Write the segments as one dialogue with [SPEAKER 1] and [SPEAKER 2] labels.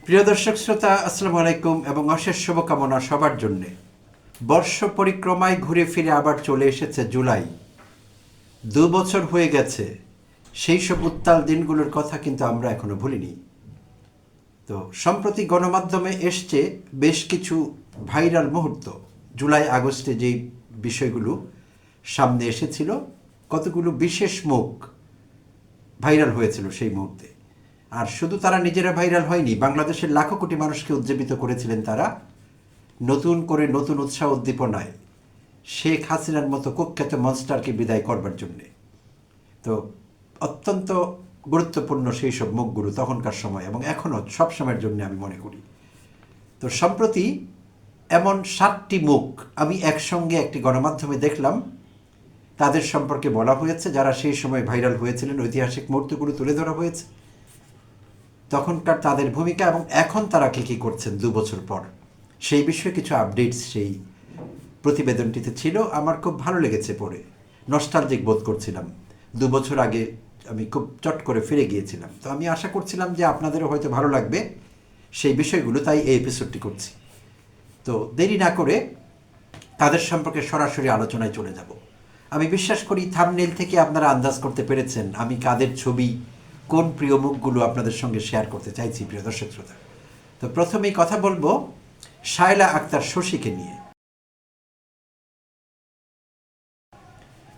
[SPEAKER 1] প্রিয় দর্শক শ্রোতা, আসসালামু আলাইকুম এবং অশেষ শুভকামনা সবার জন্যে। বর্ষ পরিক্রমায় ঘুরে ফিরে আবার চলে এসেছে জুলাই। 2 বছর হয়ে গেছে। সেই সব উত্তাল দিনগুলোর কথা কিন্তু আমরা এখনো ভুলিনি। তো সম্প্রতি গণমাধ্যমে এসছে বেশ কিছু ভাইরাল মুহূর্ত। জুলাই আগস্টে যেই বিষয়গুলো সামনে এসেছিল, কতগুলো বিশেষ মুখ ভাইরাল হয়েছিল সেই মুহূর্তে। আর শুধু তারা নিজেরা ভাইরাল হয়নি, বাংলাদেশের লাখো কোটি মানুষকে উজ্জীবিত করেছিলেন তারা নতুন করে, নতুন উৎসাহ উদ্দীপনায় শেখ হাসিনার মতো কুখ্যাত মনস্টারকে বিদায় করবার জন্যে। তো অত্যন্ত গুরুত্বপূর্ণ সেই সব মুখগুলো তখনকার সময় এবং এখনও সব সময়ের জন্য আমি মনে করি। তো সম্প্রতি এমন 7টি মুখ আমি একসঙ্গে একটি গণমাধ্যমে দেখলাম। তাদের সম্পর্কে বলা হয়েছে যারা সেই সময় ভাইরাল হয়েছিলেন, ঐতিহাসিক মুহূর্তগুলো তুলে ধরা হয়েছে, তখনকার তাদের ভূমিকা এবং এখন তারা কী করছেন 2 বছর পর, সেই বিষয়ে কিছু আপডেটস সেই প্রতিবেদনটিতে ছিল। আমার খুব ভালো লেগেছে পড়ে, নস্টালজিক বোধ করছিলাম। 2 বছর আগে আমি খুব চট করে ফিরে গিয়েছিলাম। তো আমি আশা করছিলাম যে আপনাদেরও হয়তো ভালো লাগবে সেই বিষয়গুলো, তাই এই এপিসোডটি করছি। তো দেরি না করে তাদের সম্পর্কে সরাসরি আলোচনায় চলে যাব। আমি বিশ্বাস করি থাম্বনেল থেকে আপনারা আন্দাজ করতে পেরেছেন আমি কাদের ছবি, কোন প্রিয় মুখগুলো আপনাদের সঙ্গে শেয়ার করতে চাইছি প্রিয় দর্শক শ্রোতা। তো প্রথমেই কথা বলবো শায়লা আক্তার শশীকে নিয়ে।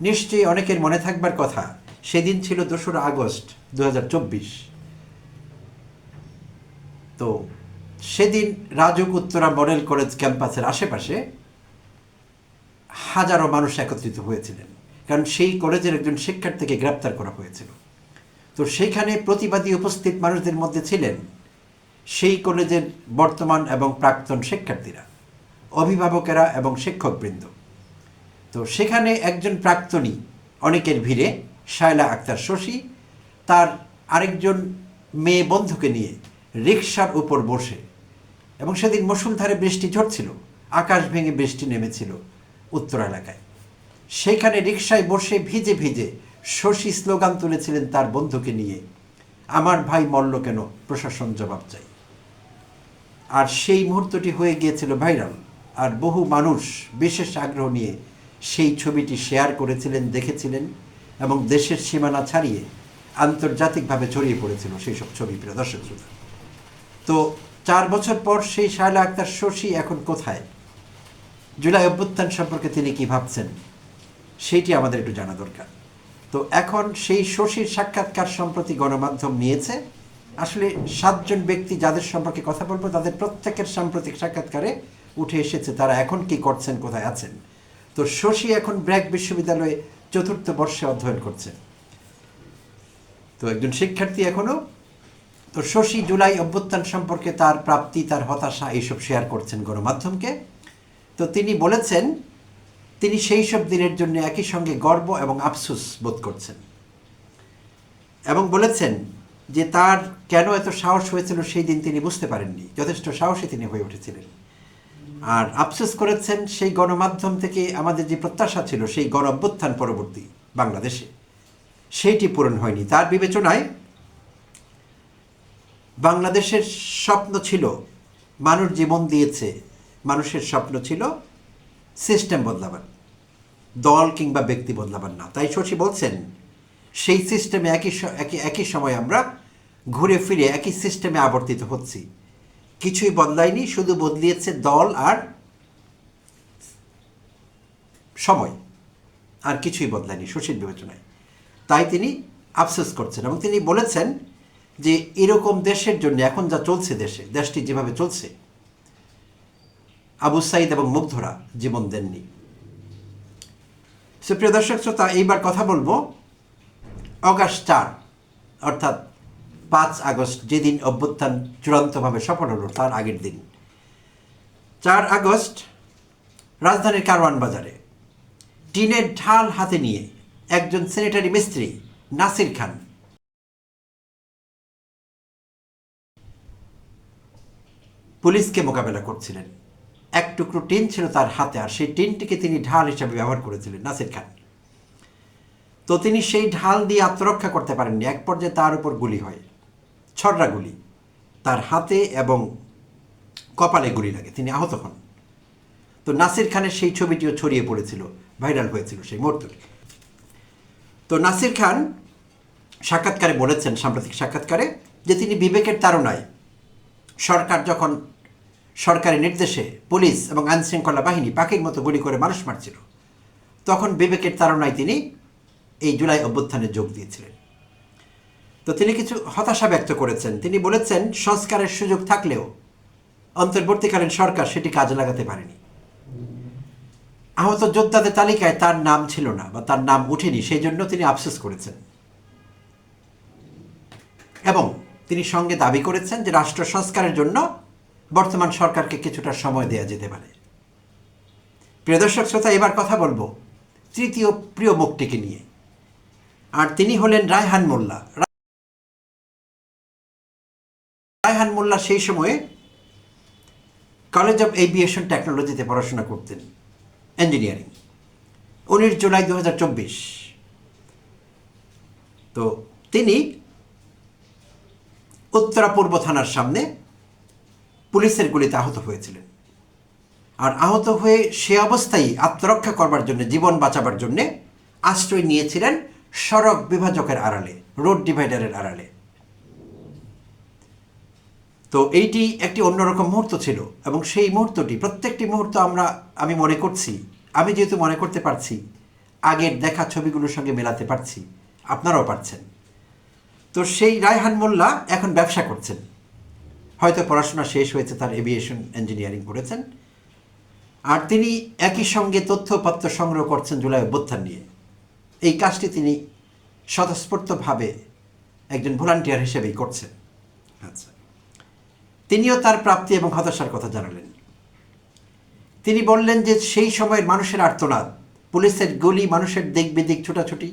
[SPEAKER 1] নিশ্চয়ই অনেকের মনে থাকবার কথা, সেদিন ছিল 2রা আগস্ট 2024। তো সেদিন রাজুক উত্তরা মডেল কলেজ ক্যাম্পাসের আশেপাশে হাজারো মানুষ একত্রিত হয়েছিলেন, কারণ সেই কলেজের একজন শিক্ষার্থীকে গ্রেপ্তার করা হয়েছিল। তো সেইখানে প্রতিবাদী উপস্থিত মানুষদের মধ্যে ছিলেন সেই কলেজের বর্তমান এবং প্রাক্তন শিক্ষার্থীরা, অভিভাবকেরা এবং শিক্ষকবৃন্দ। তো সেখানে একজন প্রাক্তনী অনেকের ভিড়ে শায়লা আক্তার শশী তার আরেকজন মেয়ে বন্ধুকে নিয়ে রিকশার উপর বসে, এবং সেদিন মুষলধারে বৃষ্টি ঝরছিল, আকাশ ভেঙে বৃষ্টি নেমেছিল উত্তর এলাকায়। সেখানে রিকশায় বসে ভিজে ভিজে শশী স্লোগান তুলেছিলেন তার বন্ধুকে নিয়ে, আমার ভাই মরল কেন, প্রশাসন জবাব চাই। আর সেই মুহূর্তটি হয়ে গিয়েছিল ভাইরাল, আর বহু মানুষ বিশেষ আগ্রহ নিয়ে সেই ছবিটি শেয়ার করেছিলেন, দেখেছিলেন, এবং দেশের সীমানা ছাড়িয়ে আন্তর্জাতিকভাবে ছড়িয়ে পড়েছিল সেই সব ছবি প্রিয় দর্শক শ্রোতা। তো 4 বছর পর সেই শায়লা আক্তার শশী এখন কোথায়, জুলাই অভ্যুত্থান সম্পর্কে তিনি কি ভাবছেন, সেইটি আমাদের একটু জানা দরকার। তো এখন সেই শশীর সাক্ষাৎকার সম্প্রতি গণমাধ্যম নিয়েছে। আসলে 7জন ব্যক্তি যাদের সম্পর্কে কথা বলবো তাদের প্রত্যেকের সাম্প্রতিক সাক্ষাৎকারে উঠে এসেছে তারা এখন কি করছেন, কোথায় আছেন। তো শশী এখন ব্র্যাক বিশ্ববিদ্যালয়ে 4র্থ বর্ষে অধ্যয়ন করছেন, তো একজন শিক্ষার্থী এখনও। তো শশী জুলাই অভ্যুত্থান সম্পর্কে তার প্রাপ্তি, তার হতাশা এইসব শেয়ার করছেন গণমাধ্যমকে। তো তিনি বলেছেন তিনি সেই সব দিনের জন্য একই সঙ্গে গর্ব এবং আফসোস বোধ করছেন, এবং বলেছেন যে তার কেন এত সাহস হয়েছিল সেই দিন তিনি বুঝতে পারেননি, যথেষ্ট সাহসী তিনি হয়ে উঠেছিলেন। আর আফসোস করেছেন সেই গণমাধ্যম থেকে আমাদের যে প্রত্যাশা ছিল সেই গণ অভ্যুত্থান পরবর্তী বাংলাদেশে, সেইটি পূরণ হয়নি। তার বিবেচনায় বাংলাদেশের স্বপ্ন ছিল, মানুষ জীবন দিয়েছে, মানুষের স্বপ্ন ছিল সিস্টেম বদলাবার, দল কিংবা ব্যক্তি বদলাবার না। তাই শশী বলছেন সেই সিস্টেমে একই সময় আমরা ঘুরে ফিরে একই সিস্টেমে আবর্তিত হচ্ছি, কিছুই বদলায়নি, শুধু বদলিয়েছে দল আর সময়, আর কিছুই বদলায়নি শশীর বিবেচনায়। তাই তিনি আফসোস করছেন এবং তিনি বলেছেন যে এরকম দেশের জন্য এখন যা চলছে, দেশটি যেভাবে চলছে, আবু সাইদ এবং মুগ্ধরা জীবন দেননি। সুপ্রিয় দর্শক শ্রোতা, এইবার কথা বলবো অগাস্ট 4 অর্থাৎ 5 আগস্ট, যেদিন অভ্যুত্থান চূড়ান্তভাবে সফল হলো তার আগের দিন। 4 আগস্ট রাজধানীর কারওয়ান বাজারে টিনের ঢাল হাতে নিয়ে একজন স্যানিটারি মিস্ত্রি নাসির খান পুলিশকে মোকাবেলা করছিলেন। এক টুকরো টিন ছিল তার হাতে, আর সেই টিনটিকে তিনি ঢাল হিসাবে ব্যবহার করেছিলেন নাসির খান। তো তিনি সেই ঢাল দিয়ে আত্মরক্ষা করতে পারেননি, এক পর্যায়ে তার উপর গুলি হয়, ছররা গুলি। তার হাতে এবং কপালে গুলি লাগে, তিনি আহত হন। তো নাসির খানের সেই ছবিটিও ছড়িয়ে পড়েছিল, ভাইরাল হয়েছিল সেই মুহূর্তটি। তো নাসির খান সাক্ষাৎকারে বলেছেন, সাম্প্রতিক সাক্ষাৎকারে, যে তিনি বিবেকের তাড়নায় সরকার যখন সরকারি নির্দেশে পুলিশ এবং আইনশৃঙ্খলা বাহিনী পাখির মতো গুলি করে মানুষ মারছিল, তখন বিবেকের তাড়নায় তিনি এই জুলাই অভ্যুত্থানে যোগ দিয়েছিলেন। তো তিনি কিছু হতাশা ব্যক্ত করেছেন। তিনি বলেছেন, সংস্কারের সুযোগ থাকলেও অন্তর্বর্তীকালীন সরকার সেটি কাজে লাগাতে পারেনি। আহত যোদ্ধাদের তালিকায় তার নাম ছিল না বা তার নাম উঠেনি, সেই জন্য তিনি আফসোস করেছেন। এবং তিনি সঙ্গে দাবি করেছেন যে রাষ্ট্র সংস্কারের জন্য বর্তমান সরকারকে কিছুটা সময় দেওয়া যেতে পারে। প্রিয় দর্শক শ্রোতা, এবার কথা বলবো তৃতীয় প্রিয় মুখটিকে নিয়ে, আর তিনি হলেন রায়হান মোল্লা। রায়হান মোল্লা সেই সময়ে কলেজ অফ এভিয়েশন টেকনোলজিতে পড়াশোনা করতেন, ইঞ্জিনিয়ারিং। 19 জুলাই 2024 তো তিনি উত্তরা পূর্ব থানার সামনে পুলিশের গুলিতে আহত হয়েছিলেন। আর আহত হয়ে সে অবস্থায় আত্মরক্ষা করবার জন্য, জীবন বাঁচাবার জন্যে আশ্রয় নিয়েছিলেন সড়ক বিভাজকের আড়ালে, রোড ডিভাইডারের আড়ালে। তো এইটি একটি অন্যরকম মুহূর্ত ছিল, এবং সেই মুহূর্তটি, প্রত্যেকটি মুহূর্ত আমি মনে করছি, আমি যেহেতু মনে করতে পারছি, আগের দেখা ছবিগুলোর সঙ্গে মেলাতে পারছি, আপনারাও পারছেন। তো সেই রায়হান মোল্লা এখন ব্যবসা করছেন, হয়তো পড়াশোনা শেষ হয়েছে, তার এভিয়েশন ইঞ্জিনিয়ারিং করেছেন, আর তিনি একই সঙ্গে তথ্যপত্র সংগ্রহ করছেন জুলাই অভ্যুত্থান নিয়ে। এই কাজটি তিনি স্বতঃস্ফূর্তভাবে একজন ভলান্টিয়ার হিসেবেই করছেন। আচ্ছা, তিনিও তার প্রাপ্তি এবং হতাশার কথা জানালেন। তিনি বললেন যে সেই সময়ের মানুষের আর্তনাদ, পুলিশের গুলি, মানুষের দিক বিদিক ছোটাছুটি,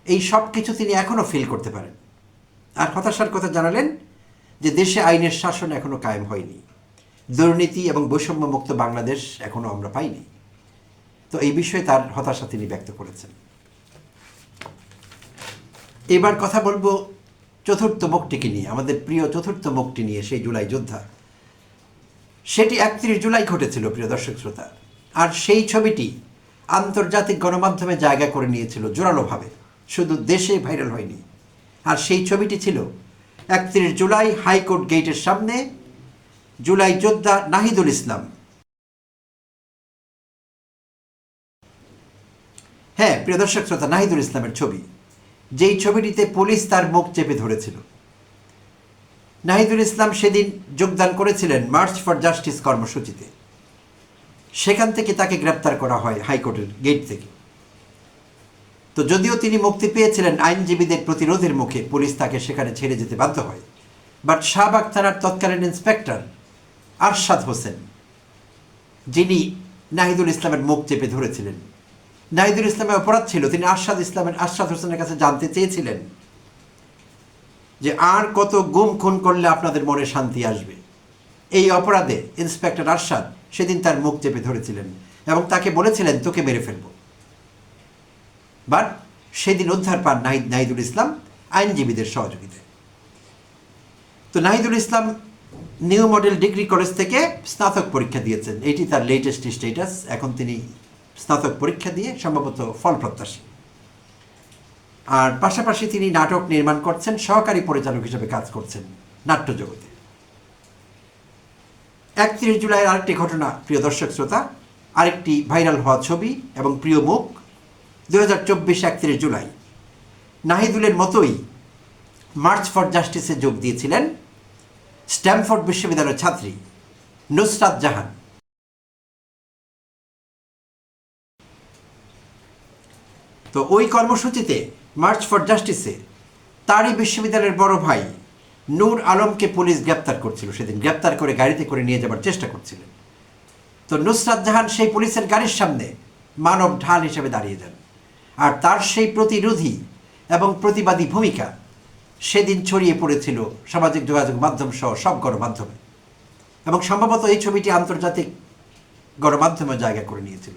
[SPEAKER 1] এই সব কিছু তিনি এখনও ফিল করতে পারেন। আর হতাশার কথা জানালেন যে দেশে আইনের শাসন এখনও কায়েম হয়নি, দুর্নীতি এবং বৈষম্যমুক্ত বাংলাদেশ এখনও আমরা পাইনি। তো এই বিষয়ে তার হতাশা তিনি ব্যক্ত করেছেন। এবার কথা বলবো চতুর্থ মুখটিকে নিয়ে, আমাদের প্রিয় চতুর্থ মুখটি নিয়ে, সেই জুলাই যোদ্ধা। সেটি 31 জুলাই ঘটেছিল, প্রিয় দর্শক শ্রোতা। আর সেই ছবিটি আন্তর্জাতিক গণমাধ্যমে জায়গা করে নিয়েছিল জোরালোভাবে, শুধু দেশে ভাইরাল হয়নি। আর সেই ছবিটি ছিল 31 জুলাই হাইকোর্ট গেটের সামনে জুলাই যোদ্ধা নাহিদুল ইসলাম, হ্যাঁ প্রিয় দর্শক শ্রোতা, নাহিদুল ইসলামের ছবি, যেই ছবিটিতে পুলিশ তার মুখ চেপে ধরেছিল। নাহিদুল ইসলাম সেদিন যোগদান করেছিলেন মার্চ ফর জাস্টিস কর্মসূচিতে। সেখান থেকে তাকে গ্রেপ্তার করা হয় হাইকোর্টের গেট থেকে। তো যদিও তিনি মুক্তি পেয়েছিলেন, আইনজীবীদের প্রতিরোধের মুখে পুলিশ তাকে সেখানে ছেড়ে যেতে বাধ্য হয়। বাট শাহবাগ থানার তৎকালীন ইন্সপেক্টর আরশাদ হোসেন, যিনি নাহিদুল ইসলামের মুখ চেপে ধরেছিলেন, নাহিদুল ইসলামের অপরাধ ছিল, তিনি আরশাদ হোসেনের কাছে জানতে চেয়েছিলেন যে আর কত গুম খুন করলে আপনাদের মনে শান্তি আসবে। এই অপরাধে ইন্সপেক্টর আরশাদ সেদিন তার মুখ চেপে ধরেছিলেন এবং তাকে বলেছিলেন তোকে মেরে ফেলব। বাট সেদিন উদ্ধার পান নাহিদুল ইসলাম আইনজীবীদের সহযোগিতায়। তো নাহিদুল ইসলাম নিউ মডেল ডিগ্রি কলেজ থেকে স্নাতক পরীক্ষা দিয়েছেন, এটি তার লেটেস্ট স্ট্যাটাস। এখন তিনি স্নাতক পরীক্ষা দিয়ে সম্ভবত ফল প্রত্যাশী। আর পাশাপাশি তিনি নাটক নির্মাণ করছেন, সহকারী পরিচালক হিসেবে কাজ করছেন নাট্য জগতে। 31 জুলাইয়ের আরেকটি ঘটনা, প্রিয় দর্শক শ্রোতা, আরেকটি ভাইরাল হওয়া ছবি এবং প্রিয় মুখ। 2024 31 জুলাই নাহিদুলের মতোই মার্চ ফর জাস্টিসে যোগ দিয়েছিলেন স্ট্যামফোর্ড বিশ্ববিদ্যালয়ের ছাত্রী নুসরাত জাহান। তো ওই কর্মসূচিতে মার্চ ফর জাস্টিসে তারই বিশ্ববিদ্যালয়ের বড় ভাই নূর আলমকে পুলিশ গ্রেপ্তার করছিল। সেদিন গ্রেপ্তার করে গাড়িতে করে নিয়ে যাবার চেষ্টা করছিলেন। তো নুসরাত জাহান সেই পুলিশের গাড়ির সামনে মানব ঢাল হিসেবে দাঁড়িয়ে যান। আর তার সেই প্রতিরোধী এবং প্রতিবাদী ভূমিকা সেদিন ছড়িয়ে পড়েছিল সামাজিক যোগাযোগ মাধ্যম সহ সব গণমাধ্যমে, এবং সম্ভবত এই ছবিটি আন্তর্জাতিক গণমাধ্যমে জায়গা করে নিয়েছিল।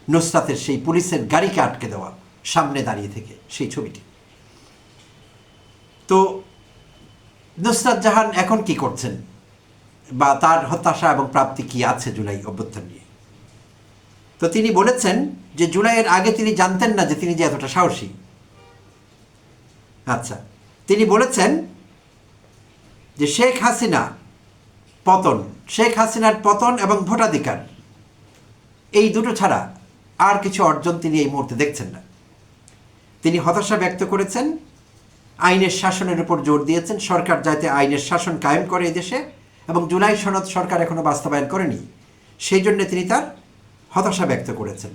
[SPEAKER 1] নুসরাতের সেই পুলিশের গাড়িকে আটকে দেওয়া, সামনে দাঁড়িয়ে থেকে সেই ছবিটি। তো নুসরাত জাহান এখন কি করছেন বা তার হতাশা এবং প্রাপ্তি কি আছে জুলাই অভ্যুত্থান নিয়ে? তো তিনি বলেছেন যে জুলাইয়ের আগে তিনি জানতেন না যে তিনি যে এতটা সাহসী। আচ্ছা, তিনি বলেছেন যে শেখ হাসিনার পতন এবং ভোটাধিকার এই দুটো ছাড়া আর কিছু অর্জন তিনি এই মুহূর্তে দেখছেন না। তিনি হতাশা ব্যক্ত করেছেন, আইনের শাসনের উপর জোর দিয়েছেন, সরকার যাতে আইনের শাসন কায়েম করে এদেশে, এবং জুলাই সনদ সরকার এখনো বাস্তবায়ন করেনি, সেই জন্য তিনি তার হতাশা ব্যক্ত করেছেন।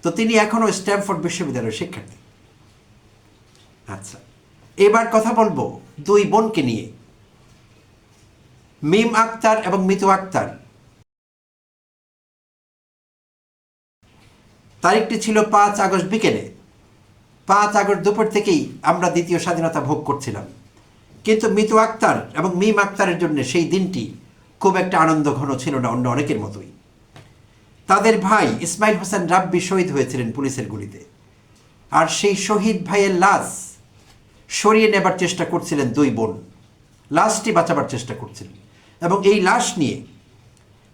[SPEAKER 1] তো তিনি এখনও স্ট্যামফোর্ড বিশ্ববিদ্যালয়ের শিক্ষার্থী। আচ্ছা, এবার কথা বলবো দুই বোনকে নিয়ে, মিম আক্তার এবং মিতু আক্তার। তারিখটি ছিল 5 আগস্ট বিকেলে। 5 আগস্ট দুপুর থেকেই আমরা দ্বিতীয় স্বাধীনতা ভোগ করছিলাম, কিন্তু মিতু আক্তার এবং মিম আক্তারের জন্য সেই দিনটি খুব একটা আনন্দ ঘন ছিল না, অন্য অনেকের মতোই। তাদের ভাই ইসমাইল হোসেন রাব্বি শহীদ হয়েছিলেন পুলিশের গুলিতে, আর সেই শহীদ ভাইয়ের লাশ সরিয়ে নেবার চেষ্টা করছিলেন দুই বোন, লাশটি বাঁচাবার চেষ্টা করছিলেন, এবং এই লাশ নিয়ে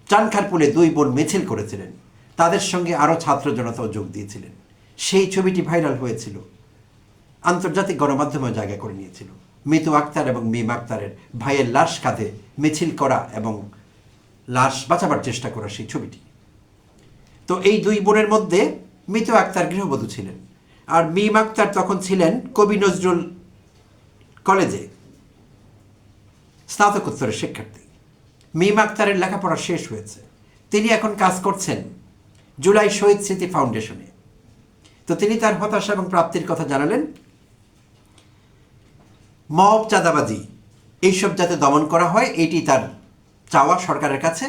[SPEAKER 1] চানখারপুলে দুই বোন মিছিল করেছিলেন। তাদের সঙ্গে আরও ছাত্র জনতাও যোগ দিয়েছিলেন। সেই ছবিটি ভাইরাল হয়েছিল, আন্তর্জাতিক গণমাধ্যমেও জায়গা করে নিয়েছিল। মিতু আক্তার এবং মিম আক্তারের ভাইয়ের লাশ কাঁধে মিছিল করা এবং লাশ বাঁচাবার চেষ্টা করা সেই ছবিটি। তো এই দুই বোনের মধ্যে মিতু আক্তার গৃহবধূ ছিলেন, আর মিম আক্তার তখন ছিলেন কবি নজরুল কলেজে স্নাতকোত্তরের শিক্ষার্থী। মিম আক্তারের লেখাপড়া শেষ হয়েছে, তিনি এখন কাজ করছেন জুলাই শহীদ স্মৃতি ফাউন্ডেশনে। তো তিনি তার হতাশা এবং প্রাপ্তির কথা জানালেন। মব, চাঁদাবাজি এইসব যাতে দমন করা হয়, এটি তার চাওয়া সরকারের কাছে।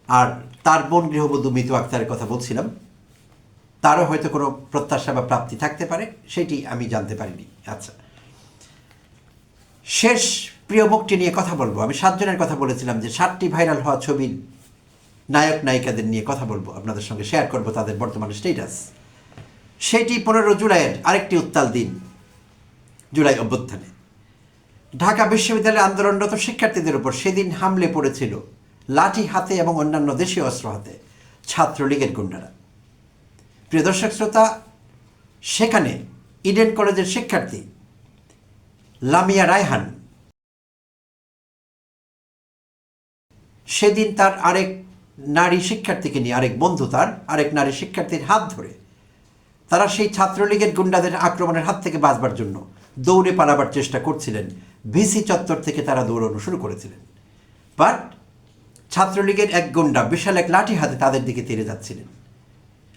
[SPEAKER 1] আর তার বোন গৃহবধূ মিতু আক্তারের কথা বলছিলাম, তারও হয়তো কোনো প্রত্যাশা বা প্রাপ্তি থাকতে পারে, সেটি আমি জানতে পারিনি। আচ্ছা, শেষ প্রিয় মুখটি নিয়ে কথা বলবো। আমি 7 জনের কথা বলেছিলাম যে 7টি ভাইরাল হওয়া ছবির নায়ক নায়িকাদের নিয়ে কথা বলবো, আপনাদের সঙ্গে শেয়ার করবো তাদের বর্তমান স্টেটাস। সেটি 15 জুলাইয়ের আরেকটি উত্তাল দিন, জুলাই অভ্যুত্থানে ঢাকা বিশ্ববিদ্যালয়ের আন্দোলনরত শিক্ষার্থীদের উপর সেদিন হামলে পড়েছিল লাঠি হাতে এবং অন্যান্য দেশীয় অস্ত্র হাতে ছাত্রলীগের গুন্ডারা। প্রিয় দর্শক শ্রোতা, সেখানে ইডেন কলেজের শিক্ষার্থী লামিয়া রায়হান সেদিন তার আরেক নারী শিক্ষার্থীকে নিয়ে, আরেক বন্ধু তার আরেক নারী শিক্ষার্থীর হাত ধরে তারা সেই ছাত্রলীগের গুন্ডাদের আক্রমণের হাত থেকে বাঁচবার জন্য দৌড়ে পালাবার চেষ্টা করছিলেন। ভিসি চত্বর থেকে তারা দৌড়ানো শুরু করেছিলেন, বাট ছাত্রলীগের এক গুন্ডা বিশাল এক লাঠি হাতে তাদের দিকে তেড়ে যাচ্ছিলেন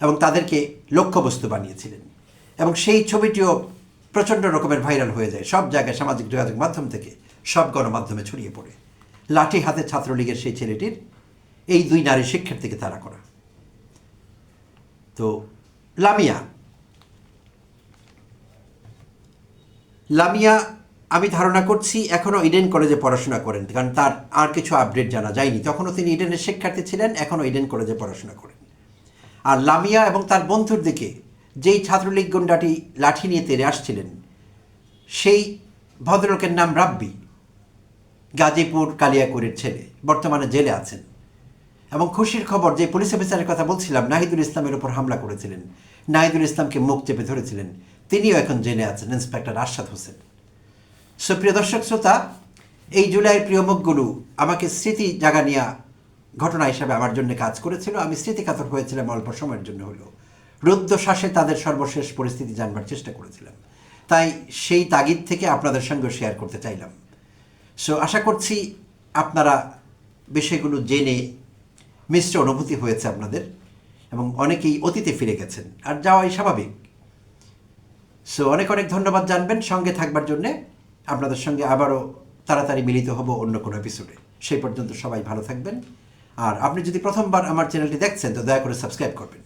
[SPEAKER 1] এবং তাদেরকে লক্ষ্যবস্তু বানিয়েছিলেন। এবং সেই ছবিটিও প্রচণ্ড রকমের ভাইরাল হয়ে যায়, সব জায়গায় সামাজিক যোগাযোগ মাধ্যম থেকে সব গণমাধ্যমে ছড়িয়ে পড়ে। লাঠি হাতে ছাত্রলীগের সেই ছেলেটির এই দুই নারী শিক্ষার্থীকে তাড়া করা। তো লামিয়া আমি ধারণা করছি এখনও ইডেন কলেজে পড়াশোনা করেন, কারণ তার আর কিছু আপডেট জানা যায়নি। তখনও তিনি ইডেনের শিক্ষার্থী ছিলেন, এখনও ইডেন কলেজে পড়াশোনা করেন। আর লামিয়া এবং তার বন্ধুর দিকে যেই ছাত্রলীগ গুন্ডাটি লাঠি নিয়ে তেড়ে আসছিলেন, সেই ভদ্রলোকের নাম রাব্বি, গাজীপুর কালিয়াকুড়ের ছেলে, বর্তমানে জেলে আছেন। এবং খুশির খবর, যে পুলিশ অফিসারের কথা বলছিলাম নাহিদুল ইসলামের উপর হামলা করেছিলেন, নাহিদুল ইসলামকে মুখ চেপে ধরেছিলেন, তিনিও এখন জেলে আছেন, ইন্সপেক্টর আরশাদ হোসেন। সুপ্রিয় দর্শক শ্রোতা, এই জুলাইয়ের প্রিয় মুখগুলো আমাকে স্মৃতি জাগানিয়া ঘটনা হিসাবে আমার জন্য কাজ করেছিল। আমি স্মৃতিকাতর হয়েছিলাম অল্প সময়ের জন্য হলেও, রুদ্ধশ্বাসে তাদের সর্বশেষ পরিস্থিতি জানবার চেষ্টা করেছিলাম। তাই সেই তাগিদ থেকে আপনাদের সঙ্গে শেয়ার করতে চাইলাম। সো আশা করছি আপনারা বিষয়গুলো জেনে মিশ্র অনুভূতি হয়েছে আপনাদের, এবং অনেকেই অতীতে ফিরে গেছেন, আর যাওয়াই স্বাভাবিক। সো অনেক অনেক ধন্যবাদ জানবেন সঙ্গে থাকবার জন্যে। আপনাদের সঙ্গে আবারও তাড়াতাড়ি মিলিত হব অন্য কোনো এপিসোডে। সেই পর্যন্ত সবাই ভালো থাকবেন। আর আপনি যদি প্রথমবার আমার চ্যানেলটি দেখছেন তো দয়া করে সাবস্ক্রাইব করবেন।